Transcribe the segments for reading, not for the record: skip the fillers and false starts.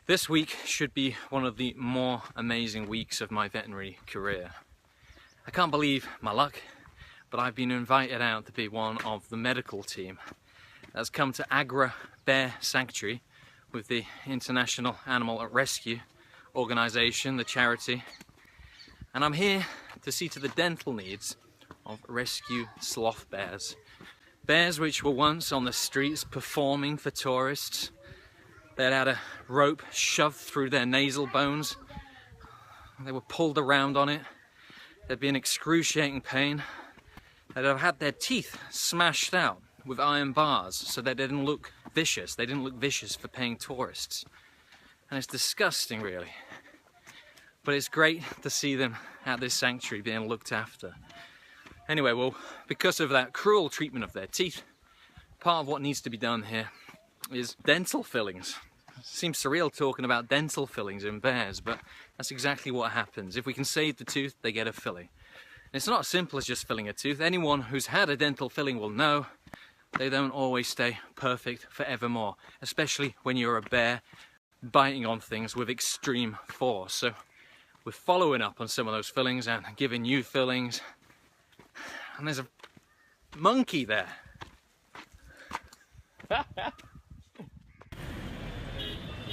This week should be one of the more amazing weeks of my veterinary career. I can't believe my luck, but I've been invited out to be one of the medical team that's come to Agra Bear Sanctuary with the International Animal Rescue Organization, the charity. And I'm here to see to the dental needs of rescue sloth bears. Bears which were once on the streets performing for tourists. They'd had a rope shoved through their nasal bones. They were pulled around on it. There'd be an excruciating pain. They'd have had their teeth smashed out with iron bars so they didn't look vicious. They didn't look vicious for paying tourists. And it's disgusting, really. But it's great to see them at this sanctuary being looked after. Anyway, well, because of that cruel treatment of their teeth, part of what needs to be done here is dental fillings. It seems surreal talking about dental fillings in bears, but that's exactly what happens. If we can save the tooth, they get a filling. And it's not as simple as just filling a tooth. Anyone who's had a dental filling will know they don't always stay perfect forevermore, especially when you're a bear biting on things with extreme force. So we're following up on some of those fillings and giving new fillings. And there's a monkey there.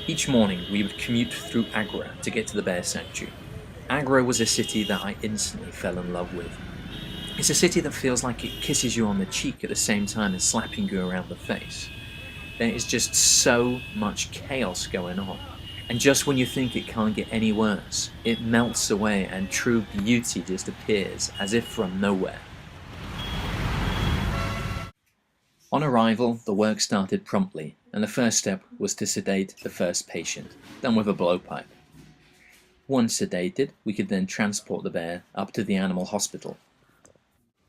Each morning we would commute through Agra to get to the bear sanctuary. Agra was a city that I instantly fell in love with. It's a city that feels like it kisses you on the cheek at the same time as slapping you around the face. There is just so much chaos going on. And just when you think it can't get any worse, it melts away and true beauty just appears as if from nowhere. On arrival, the work started promptly, and the first step was to sedate the first patient, done with a blowpipe. Once sedated, we could then transport the bear up to the animal hospital.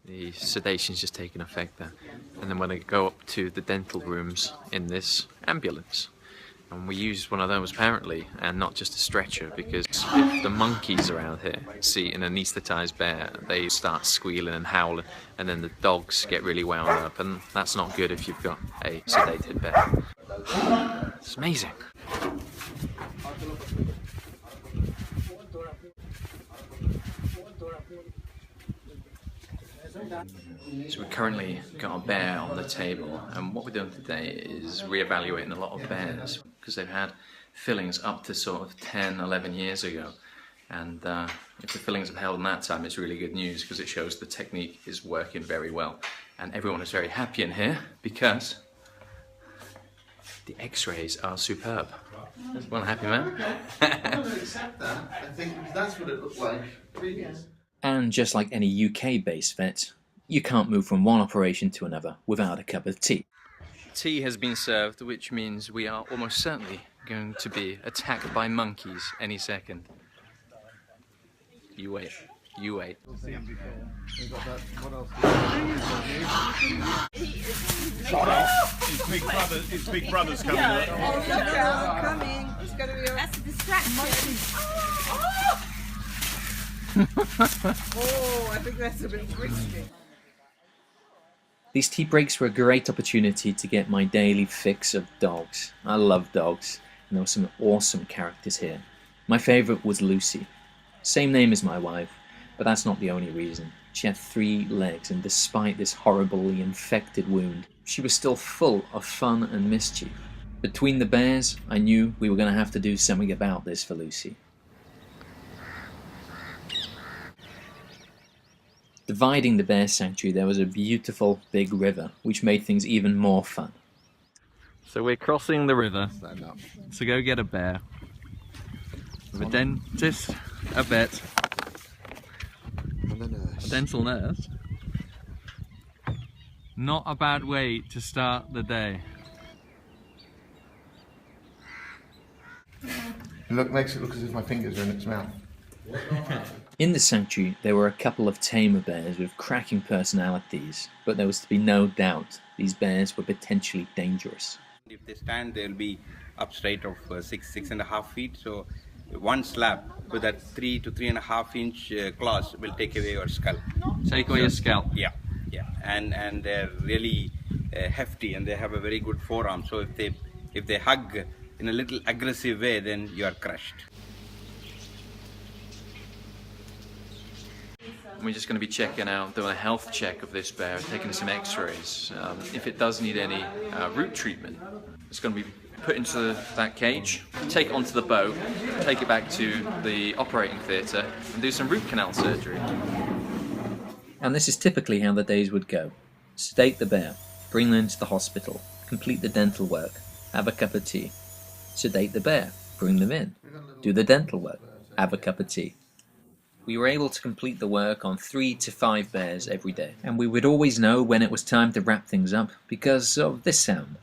The sedation's just taken effect there, and then we're going to go up to the dental rooms in this ambulance. And we used one of those apparently, and not just a stretcher, because if the monkeys around here see an anaesthetized bear, they start squealing and howling, and then the dogs get really wound up, and that's not good if you've got a sedated bear. It's amazing. So we've currently got a bear on the table, and what we're doing today is re-evaluating a lot of bears because they've had fillings up to sort of 10, 11 years ago, and if the fillings have held in that time, it's really good news because it shows the technique is working very well, and everyone is very happy in here because the x-rays are superb. One happy man. I'm going to accept that, I think, because that's what it looked like previous. And just like any UK-based vet, you can't move from one operation to another without a cup of tea. Tea has been served, which means we are almost certainly going to be attacked by monkeys any second. You wait. You wait. Shut up! His big brother's coming. Oh, look out, coming. It's going to be a... That's a distraction. Oh, I think that's a bit risky. These tea breaks were a great opportunity to get my daily fix of dogs. I love dogs, and there were some awesome characters here. My favourite was Lucy. Same name as my wife, but that's not the only reason. She had 3 legs, and despite this horribly infected wound, she was still full of fun and mischief. Between the bears, I knew we were going to have to do something about this for Lucy. Dividing the bear sanctuary, there was a beautiful big river, which made things even more fun. So we're crossing the river to go get a bear. With a dentist, a vet, a dental nurse. Not a bad way to start the day. Makes it look as if my fingers are in its mouth. In the sanctuary, there were a couple of tamer bears with cracking personalities, but there was to be no doubt these bears were potentially dangerous. If they stand, they'll be up straight of 6.5 feet. So one slap with that 3 to 3.5 inch claws will take away your skull. Take away your scalp? Yeah, yeah. And they're really hefty, and they have a very good forearm. So if they hug in a little aggressive way, then you are crushed. We're just going to be checking out, doing a health check of this bear, taking some x-rays. If it does need any root treatment, it's going to be put into that cage, take it onto the boat, take it back to the operating theatre and do some root canal surgery. And this is typically how the days would go. Sedate the bear, bring them to the hospital, complete the dental work, have a cup of tea. Sedate the bear, bring them in, do the dental work, have a cup of tea. We were able to complete the work on 3 to 5 bears every day, and we would always know when it was time to wrap things up because of this sound.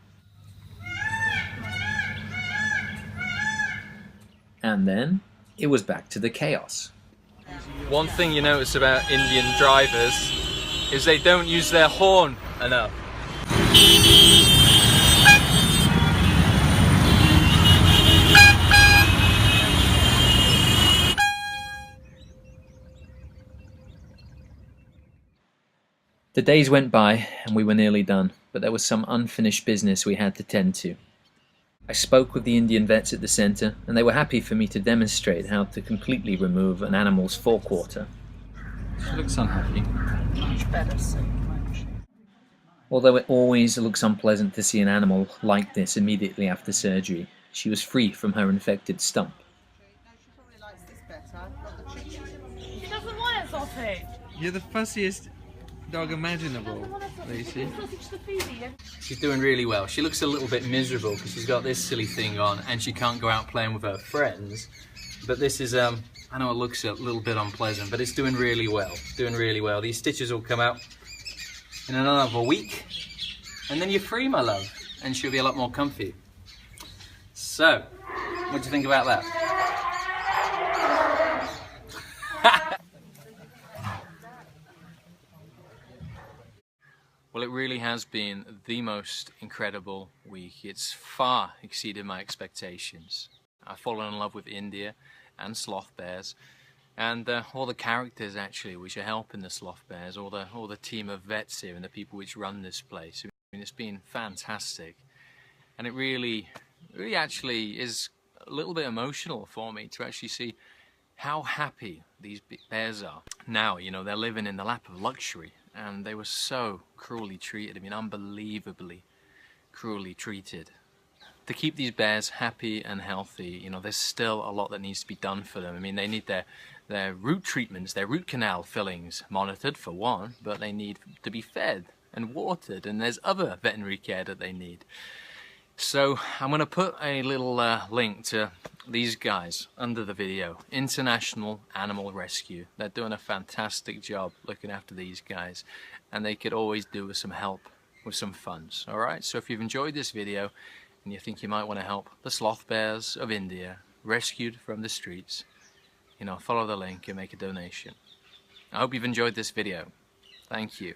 And then it was back to the chaos. One thing you notice about Indian drivers is they don't use their horn enough. The days went by and we were nearly done, but there was some unfinished business we had to tend to. I spoke with the Indian vets at the centre and they were happy for me to demonstrate how to completely remove an animal's forequarter. She looks unhappy. Much better, so much. Although it always looks unpleasant to see an animal like this immediately after surgery, she was free from her infected stump. She probably likes this better. She doesn't want a sausage. You're the fussiest dog imaginable, Lucy. She's doing really well. She looks a little bit miserable because she's got this silly thing on and she can't go out playing with her friends. But this is, I know it looks a little bit unpleasant, but it's doing really well. Doing really well. These stitches will come out in another week and then you're free, my love. And she'll be a lot more comfy. So, what do you think about that? Well, it really has been the most incredible week. It's far exceeded my expectations. I've fallen in love with India and sloth bears, and all the characters actually which are helping the sloth bears, all the team of vets here and the people which run this place. I mean, it's been fantastic, and it really actually is a little bit emotional for me to actually see how happy these bears are. Now, you know, they're living in the lap of luxury. And they were so cruelly treated. I mean, unbelievably cruelly treated. To keep these bears happy and healthy, you know, there's still a lot that needs to be done for them. I mean, they need their root treatments, their root canal fillings monitored for one, but they need to be fed and watered, and there's other veterinary care that they need. So I'm going to put a little link to these guys under the video. International Animal Rescue. They're doing a fantastic job looking after these guys, and they could always do with some help, with some funds. Alright, so if you've enjoyed this video and you think you might want to help the sloth bears of India rescued from the streets, you know, follow the link and make a donation. I hope you've enjoyed this video. Thank you.